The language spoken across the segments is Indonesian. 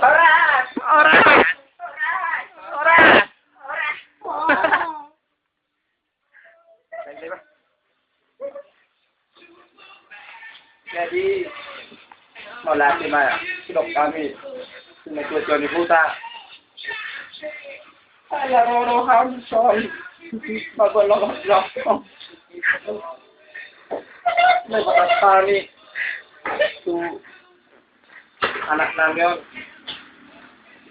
Orang. Orang. Orang. Jadi melatih hidup kami dengan tujuan buta. Saya rohan soal mabalong jauh. Lepas kami tu anak namun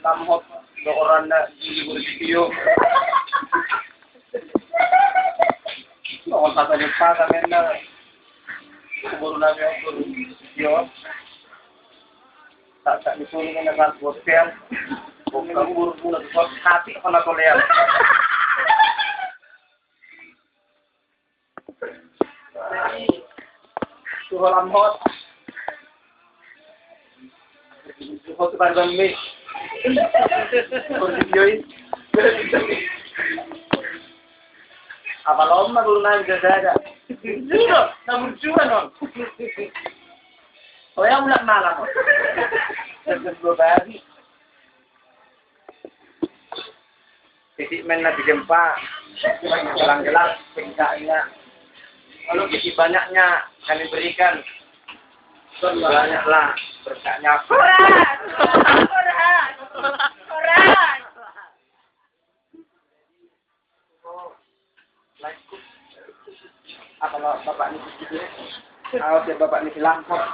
tamhot doran na video. Noon kata niya pa kami na siguro namin ang video. Tak disuruh na nag-hotel. Kung kabur muna sa hati ako na tuloy. Suhol amhot. Suhol sa parang may. Video apalagi magulang gada. Juro, namun juga non. O yang ulang malam. Terbebani. Titik men na digempa. Gelang-gelang pengkainya. Kalau titik banyaknya kami berikan. Banyaklah berkahnya. Orang. Kalau bapak ini begitu, kalau bapak ini hilang kok,